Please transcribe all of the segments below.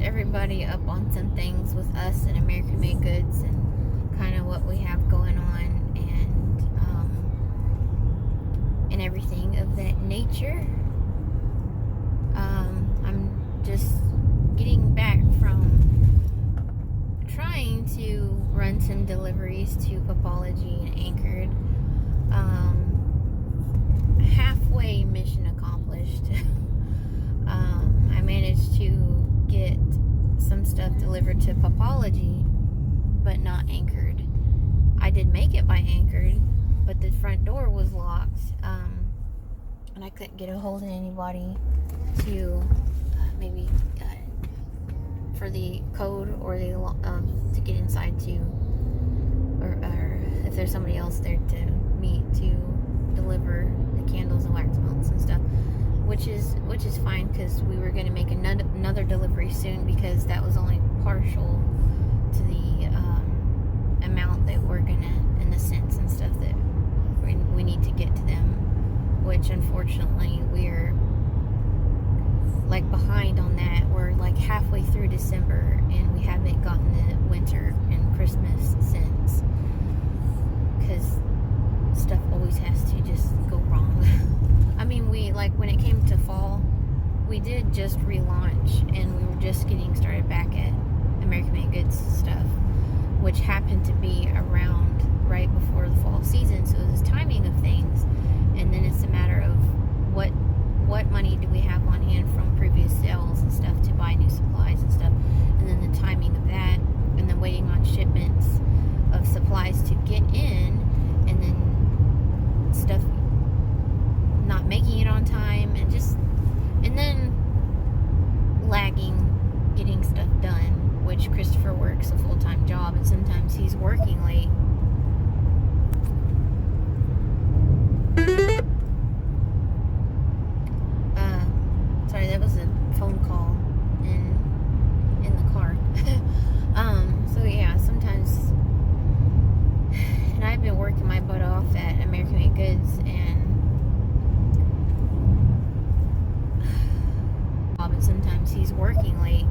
everybody up on some things with us and American Made Goods and kind of what we have going on and everything of that nature. I'm just getting back from trying to run some deliveries to Popology and Anchored. Halfway mission accomplished. I managed to get some stuff delivered to Popology, but not Anchored. I did make it by Anchored, but the front door was locked, and I couldn't get a hold of anybody to maybe for the code or the to get inside to, or if there's somebody else there to meet to deliver the candles and wax melts and stuff, which is fine, because we were going to make another delivery soon, because that was only partial to the amount that we're gonna, and the scents and stuff that we need to get to them, which unfortunately we're like behind on that. We're like halfway through December and we haven't gotten the winter and Christmas scents, because stuff always has to just go wrong. I mean, we, like, when it came to fall, we did just relaunch and we were just getting started back at American Made Goods stuff, which happened to be around right before the fall season, so it was timing of things. And then it's a matter of what money do we have on hand from previous sales and stuff to buy new supplies and stuff, and then the timing of that, and then waiting on shipments of supplies to get in, and then stuff not making it on time, and then lagging getting stuff done, which Christopher works a full-time job, and sometimes he's working late. Sorry, that was a phone call in the car. So yeah, sometimes, and I've been working my butt off at American Made Goods, and sometimes he's working late.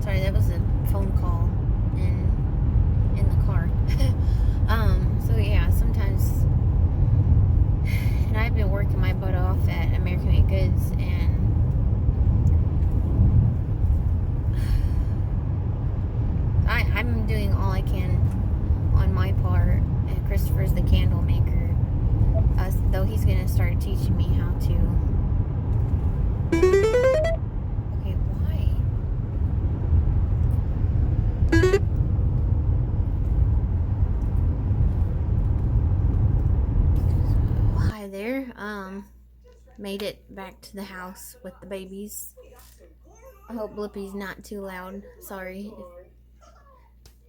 Sorry, that was a phone call in the car. So yeah, sometimes, and I've been working my butt off at American Made Goods, and I'm doing all I can on my part, and Christopher's the candle maker, though he's gonna start teaching me how to. Okay, why? Hi there. Made it back to the house with the babies. I hope Blippi's not too loud. Sorry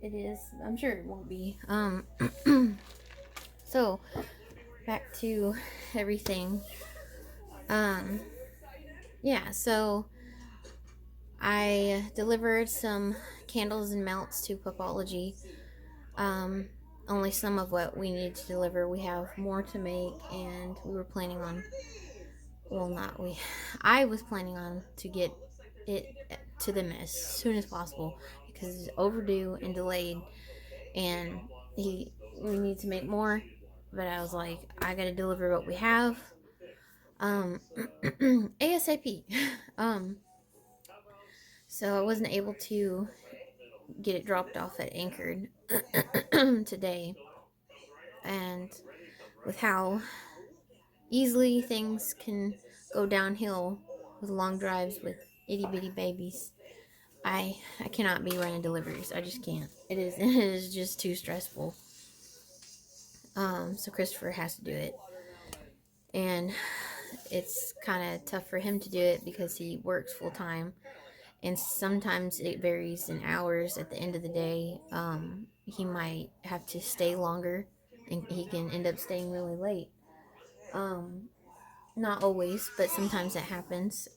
if it is. I'm sure it won't be. So back to everything. Yeah, so I delivered some candles and melts to Popology. Only some of what we need to deliver. We have more to make, and we were planning on, I was planning on to get it to them as soon as possible, because it's overdue and delayed, and we need to make more. But I was like, I gotta deliver what we have, ASAP. So I wasn't able to get it dropped off at Anchored today, and with how easily things can go downhill with long drives with itty bitty babies, I cannot be running deliveries. I just can't. It is just too stressful. So Christopher has to do it, and it's kind of tough for him to do it because he works full time, and sometimes it varies in hours. At the end of the day, he might have to stay longer, and he can end up staying really late. Not always, but sometimes it happens.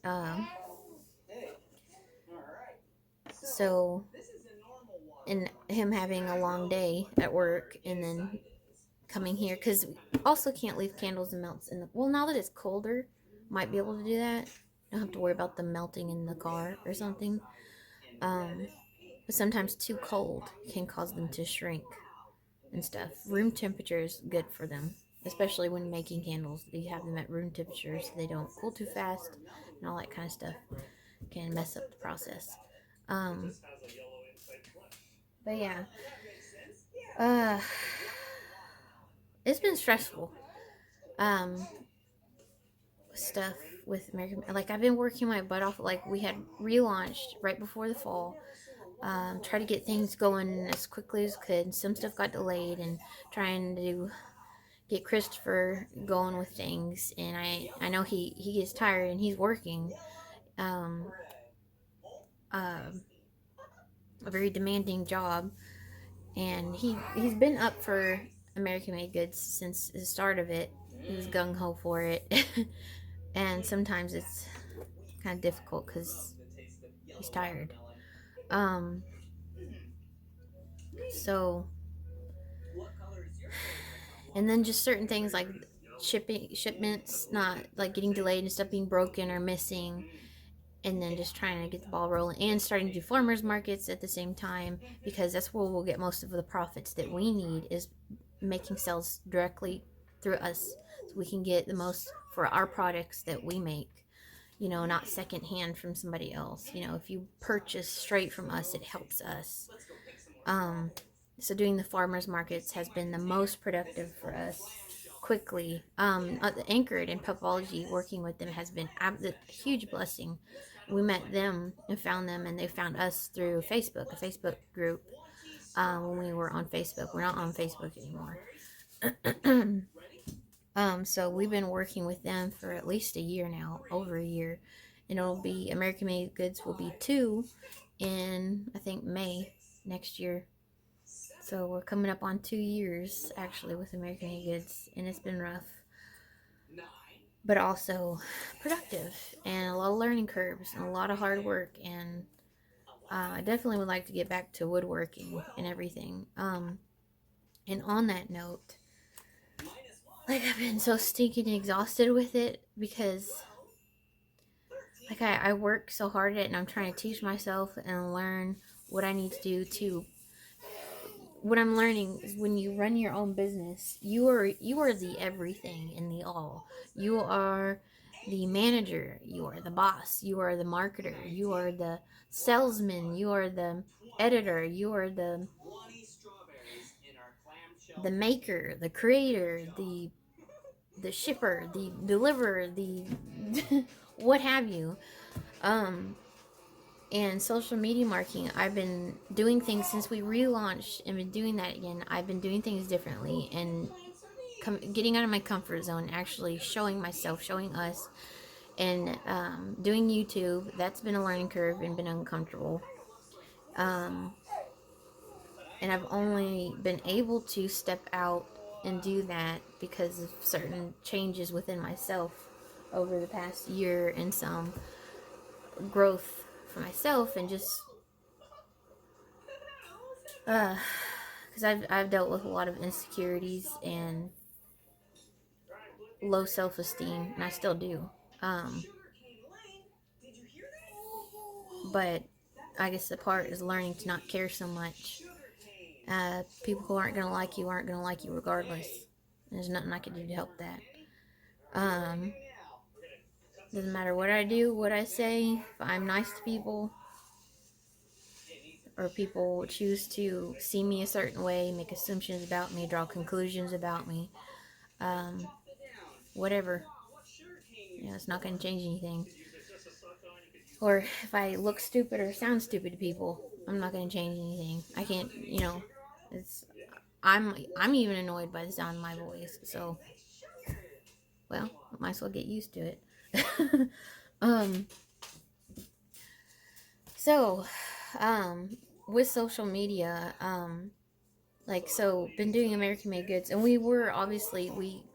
So, and him having a long day at work, and then coming here, because also can't leave candles and melts in the, well, now that it's colder, might be able to do that. Don't have to worry about them melting in the car or something. um but sometimes too cold can cause them to shrink and stuff. Room temperature is good for them, especially when making candles. You have them at room temperature so they don't cool too fast, and all that kind of stuff can mess up the process. um but yeah, uh it's been stressful. um Stuff with American, like I've been working my butt off. Like we had relaunched right before the fall. Try to get things going as quickly as could. Some stuff got delayed, and trying to get Christopher going with things. And I know he gets tired and he's working um, uh, a very demanding job, and he's been up for American Made Goods since the start of it. He was gung ho for it, and sometimes it's kind of difficult because he's tired. Um, so, and then just certain things like shipments not like getting delayed and stuff being broken or missing, and then just trying to get the ball rolling and starting to do farmers markets at the same time, because that's where we'll get most of the profits that we need, is making sales directly through us, so we can get the most for our products that we make, not secondhand from somebody else. If you purchase straight from us, it helps us. um so doing the farmers markets has been the most productive for us quickly. Anchored in Pupology, working with them has been a huge blessing. We met them and found them, and they found us through Facebook, a Facebook group. When we were on Facebook, we're not on Facebook anymore. So we've been working with them for at least a year now, over a year, and it'll be American Made Goods will be 2 in, I think, May next year. So we're coming up on 2 years actually with American Made Goods, and it's been rough, but also productive, and a lot of learning curves and a lot of hard work. And I definitely would like to get back to woodworking and everything. And on that note, like, I've been so stinking exhausted with it, because like I work so hard at it, and I'm trying to teach myself and learn what I need to do to. What I'm learning is, when you run your own business, you are the everything and the all. You are the manager, you are the boss, you are the marketer, you are the salesman, you are the editor, you are the maker, the creator, the shipper, the deliverer, the what have you. Um and social media marketing, I've been doing things since we relaunched, and been doing that again. I've been doing things differently, and getting out of my comfort zone, actually showing myself, showing us, and doing YouTube. That's been a learning curve and been uncomfortable. Um, and I've only been able to step out and do that because of certain changes within myself over the past year, and some growth for myself, and just because I've dealt with a lot of insecurities and low self-esteem, and I still do. Um, but I guess the part is learning to not care so much. People who aren't gonna like you regardless. There's nothing I can do to help that. Um, doesn't matter what I do, what I say. If I'm nice to people, or people choose to see me a certain way, make assumptions about me, draw conclusions about me, um, whatever. It's not going to change anything. Or if I look stupid or sound stupid to people, I'm not going to change anything. I can't, it's I'm even annoyed by the sound of my voice. So, well, I might as well get used to it. um so with social media, been doing American Made Goods, and we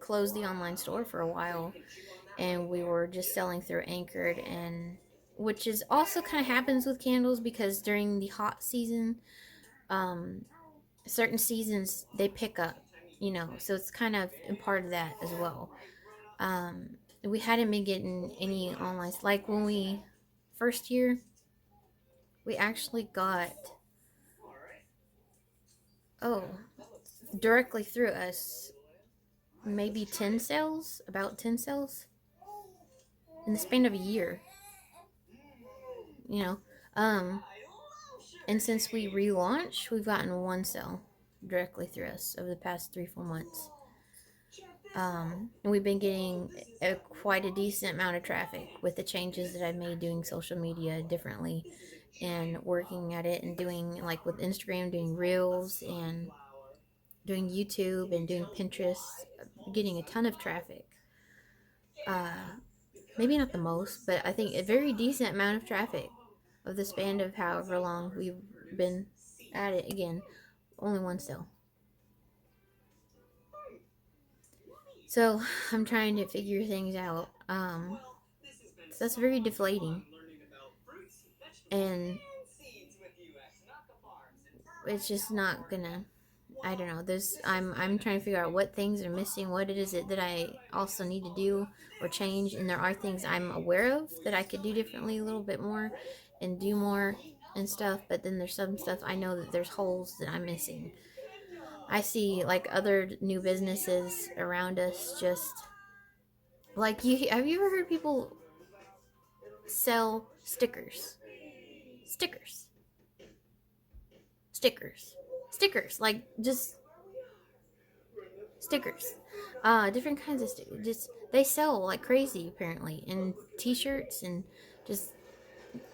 closed the online store for a while, and we were just selling through Anchored, and which is also kind of happens with candles, because during the hot season, certain seasons they pick up. So it's kind of a part of that as well. Um, we hadn't been getting any online, like when we first year, we actually got, oh, directly through us, maybe 10 sales, about 10 sales in the span of a year, you know. Um, and since we relaunched, we've gotten one sale directly through us over the past 3-4 months. And we've been getting quite a decent amount of traffic with the changes that I've made doing social media differently and working at it and doing, like with Instagram, doing reels and doing YouTube and doing Pinterest, getting a ton of traffic. Maybe not the most, but I think a very decent amount of traffic of the span of however long we've been at it. Again, only one sale. So I'm trying to figure things out. So that's very deflating. And it's just not gonna, I don't know. I'm trying to figure out what things are missing, what it is that I also need to do or change, and there are things I'm aware of that I could do differently a little bit more and do more and stuff, but then there's some stuff I know that there's holes that I'm missing. I see like other new businesses around us, just like, you have you ever heard people sell stickers? Stickers. Stickers. Stickers. Like, just stickers. Different kinds of stickers. Just, they sell like crazy apparently, and t-shirts, and just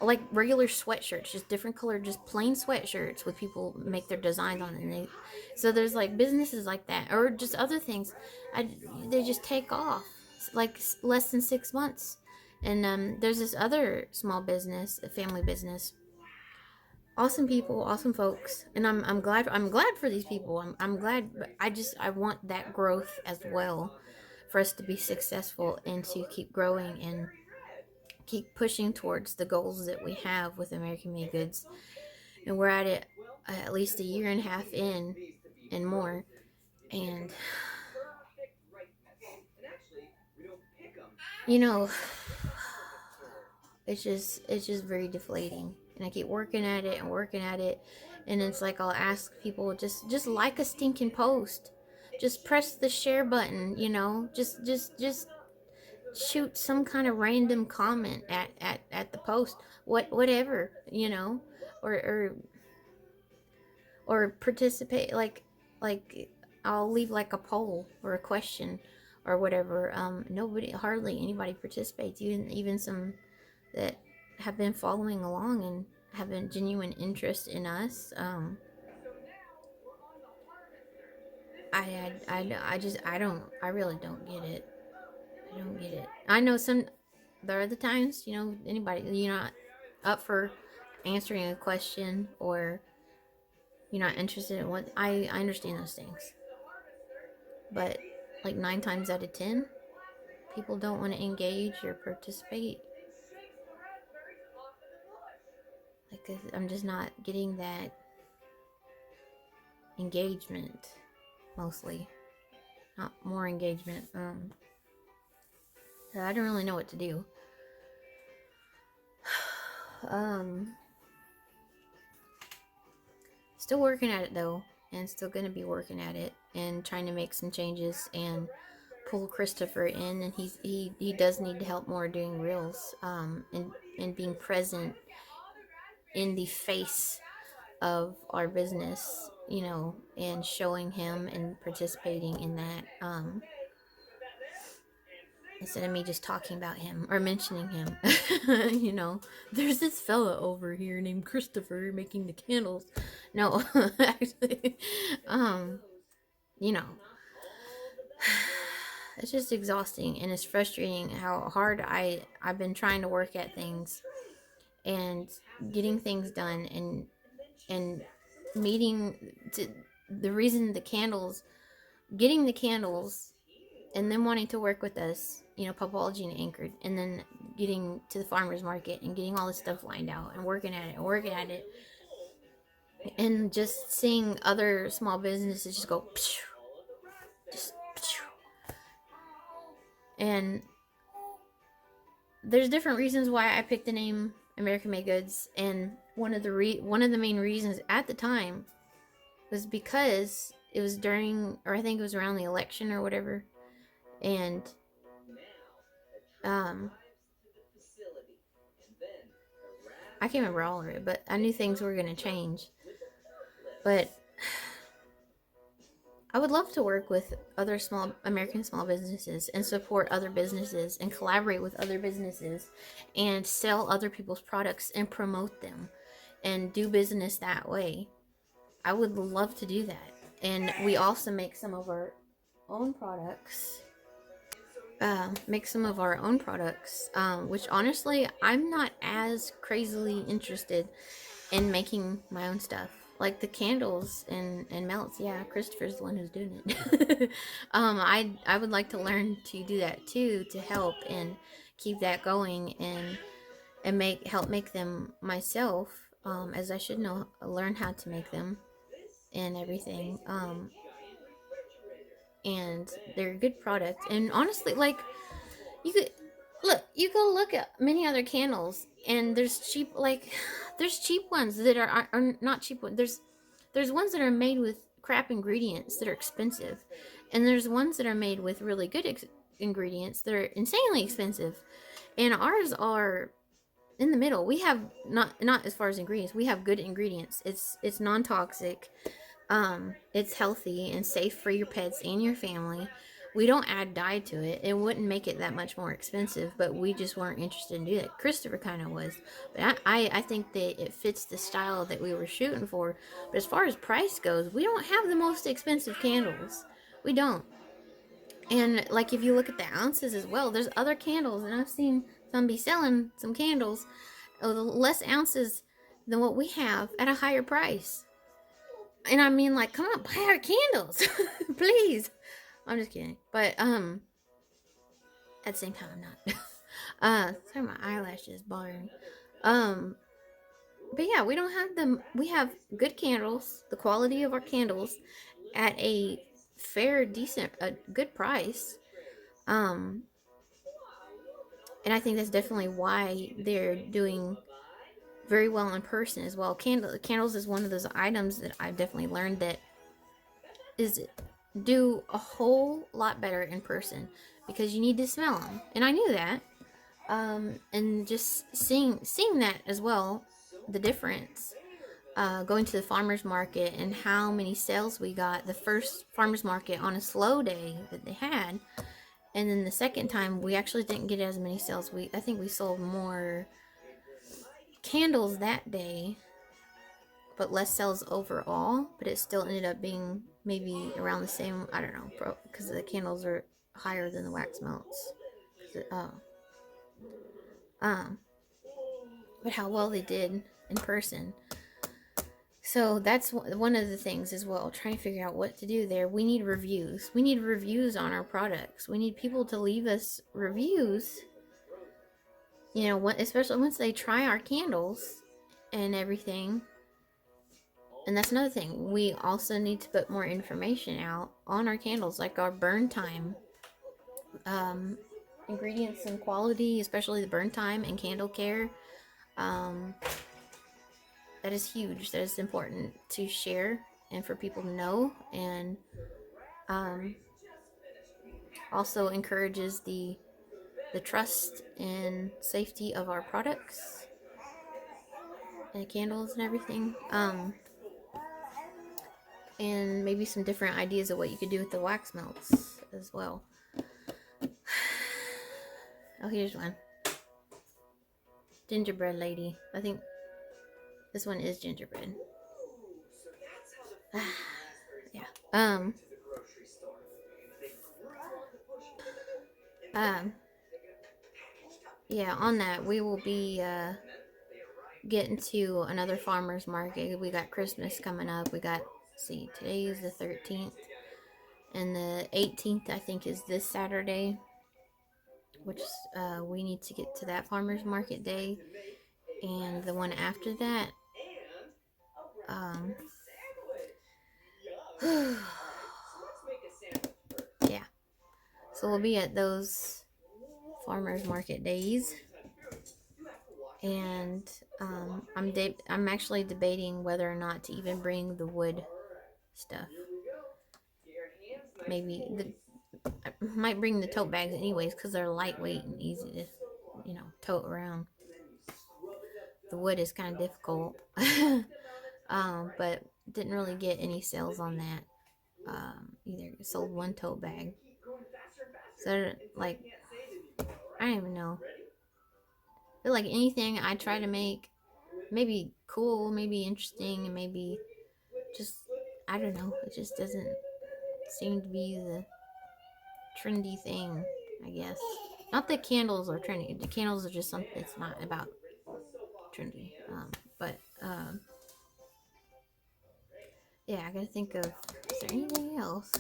like regular sweatshirts, just different color, just plain sweatshirts with people make their designs on it. And so there's like businesses like that, or just other things. They just take off like less than 6 months. And there's this other small business, a family business, awesome people, awesome folks, and I'm glad for these people. I'm glad, but I want that growth as well, for us to be successful and to keep growing and keep pushing towards the goals that we have with American Made Goods. And we're at it at least a year and a half in and more. And you know, it's just very deflating. And I keep working at it and working at it, and it's like I'll ask people, just like a stinking post, just press the share button, just shoot some kind of random comment at the post, whatever, or or participate, like I'll leave like a poll or a question or whatever. Hardly anybody participates, even some that have been following along and have a genuine interest in us. I really don't get it. I don't get it. I know there are the times, anybody, you're not up for answering a question, or you're not interested in what, I understand those things. But like 9 times out of 10, people don't want to engage or participate. Like, I'm just not getting that engagement, mostly. Not more engagement. So I don't really know what to do. Still working at it though, and still gonna be working at it and trying to make some changes and pull Christopher in. And he does need to help more doing reels, and being present in the face of our business, and showing him and participating in that, instead of me just talking about him or mentioning him. There's this fella over here named Christopher making the candles. No, actually, you know, it's just exhausting, and it's frustrating how hard I've been trying to work at things and getting things done, and meeting to the reason, the candles, getting the candles, and then wanting to work with us, Popology and Anchored, and then getting to the farmers market and getting all this stuff lined out and working at it, and just seeing other small businesses just go, Just, and there's different reasons why I picked the name American Made Goods, and one of the main reasons at the time was because it was during, or I think it was around the election or whatever, and um, I can't remember all of it, but I knew things were gonna change. But I would love to work with other American small businesses and support other businesses and collaborate with other businesses and sell other people's products and promote them and do business that way. I would love to do that. And we also make some of our own products. Which honestly, I'm not as crazily interested in making my own stuff. Like the candles and melts, yeah, Christopher's the one who's doing it. I would like to learn to do that too, to help and keep that going and help make them myself, as I should learn how to make them and everything. And they're a good product. And honestly, like, you could you go look at many other candles, and there's cheap ones that are not cheap ones. There's ones that are made with crap ingredients that are expensive, and there's ones that are made with really good ingredients that are insanely expensive. And ours are in the middle. We have not as far as ingredients. We have good ingredients. It's non-toxic. It's healthy and safe for your pets and your family. We don't add dye to it. It wouldn't make it that much more expensive, but we just weren't interested in doing that. Christopher kind of was, but I think that it fits the style that we were shooting for. But as far as price goes, we don't have the most expensive candles. We don't. And like if you look at the ounces as well, there's other candles, and I've seen some be selling some candles with less ounces than what we have at a higher price. And I mean, like, come on, buy our candles, please. I'm just kidding, but at the same time, I'm not. Sorry, my eyelashes bothering. Um, but yeah, we don't have them. We have good candles, the quality of our candles, at a fair, decent, a good price. Um, and I think that's definitely why they're doing very well in person as well. Candles is one of those items that I've definitely learned that is do a whole lot better in person, because you need to smell them, and I knew that. And just seeing that as well, the difference. Going to the farmers market and how many sales we got the first farmers market on a slow day that they had, and then the second time we actually didn't get as many sales. I think we sold more candles that day, but less sales overall. But it still ended up being maybe around the same. I don't know, because the candles are higher than the wax melts. Um, but how well they did in person. So that's one of the things as well. Trying to figure out what to do there. We need reviews. We need reviews on our products. We need people to leave us reviews. You know, especially once they try our candles and everything. And that's another thing. We also need to put more information out on our candles, like our burn time, ingredients and quality, especially the burn time and candle care. Um, that is huge. That is important to share and for people to know, and um, also encourages the trust and safety of our products and candles and everything. And maybe some different ideas of what you could do with the wax melts as well. Oh, here's one. Gingerbread lady. I think this one is gingerbread. Yeah. Um, yeah, on that, we will be getting to another farmer's market. We got Christmas coming up. We got, see, today is the 13th. And the 18th, I think, is this Saturday, which we need to get to that farmer's market day. And the one after that, um, So we'll be at those farmers market days, and I'm actually debating whether or not to even bring the wood stuff. Maybe I might bring the tote bags anyways because they're lightweight and easy to, tote around. The wood is kind of difficult, but didn't really get any sales on that. Either sold one tote bag. So like, I don't even know. I feel like anything I try to make, maybe cool, maybe interesting, and maybe just, I don't know. It just doesn't seem to be the trendy thing, I guess. Not that candles are trendy. The candles are just something that's not about trendy. But yeah, I gotta think of, is there anything else?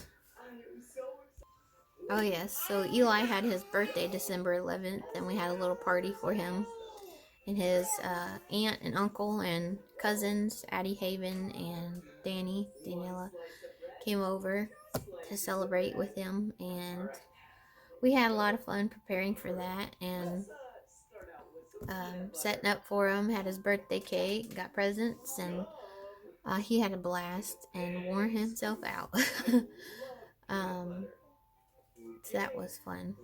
Oh yes, so Eli had his birthday December 11th, and we had a little party for him. And his aunt and uncle and cousins, Addie Haven and Daniela, came over to celebrate with him, and we had a lot of fun preparing for that and setting up for him. Had his birthday cake, got presents, and he had a blast and wore himself out. um, so that was fun.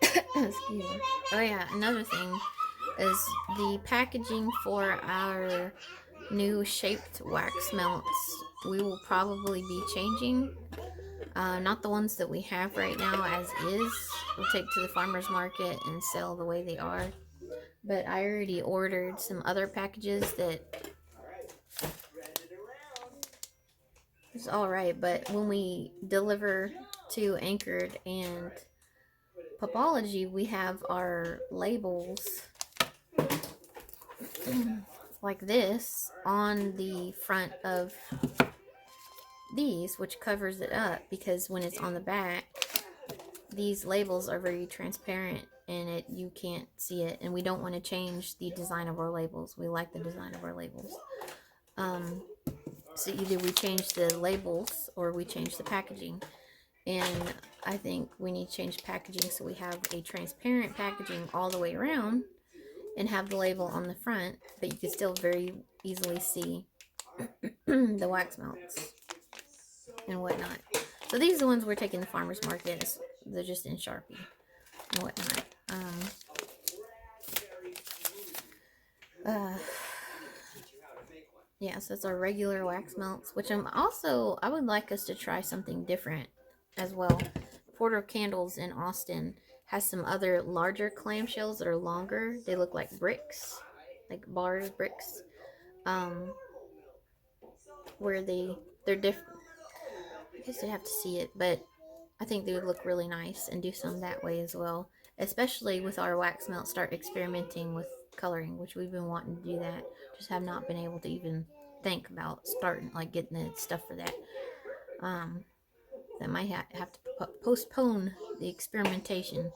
Excuse me. Oh yeah, another thing is the packaging for our new shaped wax melts. We will probably be changing. Not the ones that we have right now as is. We'll take to the farmer's market and sell the way they are. But I already ordered some other packages that is alright, but when we deliver to Anchored and Popology, we have our labels like this on the front of these, which covers it up, because when it's on the back, these labels are very transparent and you can't see it, and we don't want to change the design of our labels. We like the design of our labels. So either we change the labels or we change the packaging, and I think we need to change packaging so we have a transparent packaging all the way around and have the label on the front, but you can still very easily see the wax melts and whatnot. So these are the ones we're taking to the farmer's market. They're just in Sharpie and whatnot. Yeah, so it's our regular wax melts, which I would like us to try something different as well. Porter Candles in Austin has some other larger clamshells that are longer. They look like bricks, like bars, bricks, where they're different. I guess you have to see it, but I think they would look really nice, and do some that way as well. Especially with our wax melt, start experimenting with coloring, which we've been wanting to do that. Just have not been able to even think about starting, like getting the stuff for that. That might have to postpone the experimentation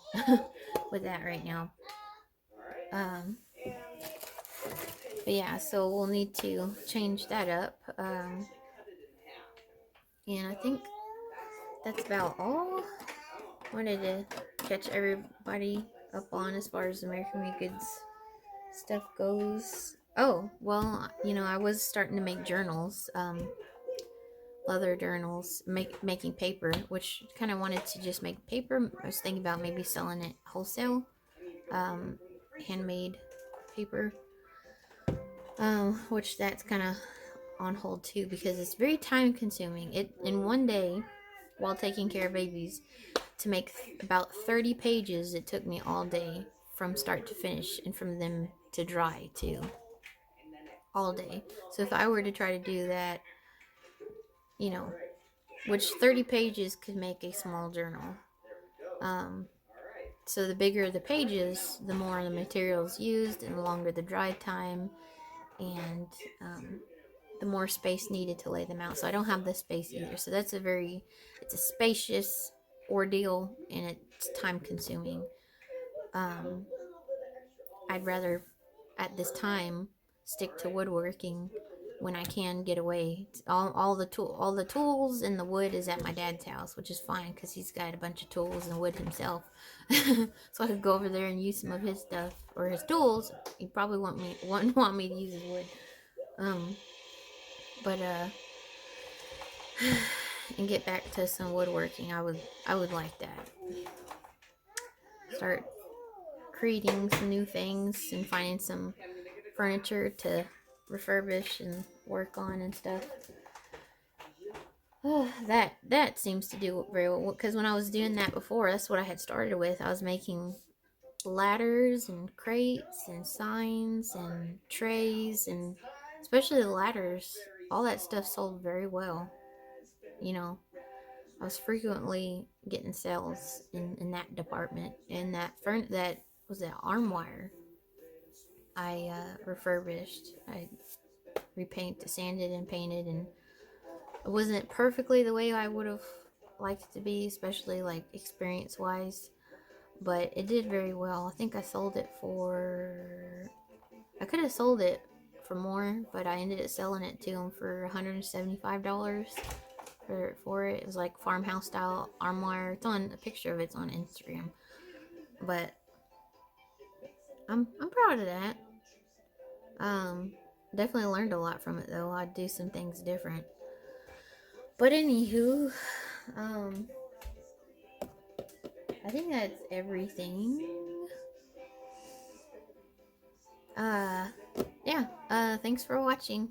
with that right now. But yeah, so we'll need to change that up. And I think that's about all I wanted to catch everybody up on as far as American Made Goods stuff goes. Oh, well, I was starting to make journals, leather journals, making paper, which kind of wanted to just make paper. I was thinking about maybe selling it wholesale, handmade paper, which that's kind of on hold too, because it's very time consuming. In one day, while taking care of babies, to make about 30 pages, it took me all day from start to finish, and from them to dry too, all day. So if I were to try to do that, which 30 pages could make a small journal, so the bigger the pages, the more the materials used, and the longer the dry time, and the more space needed to lay them out. So I don't have the space either. So that's it's a spacious ordeal, and it's time consuming. I'd rather at this time stick to woodworking when I can get away. All the tools and the wood is at my dad's house, which is fine because he's got a bunch of tools and wood himself. So I could go over there and use some of his stuff or his tools. He probably wouldn't want me to use his wood. But and get back to some woodworking. I would like that. Start creating some new things and finding some furniture to refurbish and work on and stuff. That seems to do very well, because when I was doing that before, that's what I had started with. I was making ladders and crates and signs and trays, and especially the ladders. All that stuff sold very well. You know, I was frequently getting sales in that department. And that was that arm wire I refurbished. I sanded and painted, and it wasn't perfectly the way I would have liked it to be, especially like experience wise, but it did very well. I think I sold it for, I could have sold it for more, but I ended up selling it to him for $175 for it. It was like farmhouse style arm wire. It's on a picture of it's on Instagram, but I'm proud of that. Definitely learned a lot from it though. I'd do some things different. But anywho, I think that's everything. Yeah. Thanks for watching.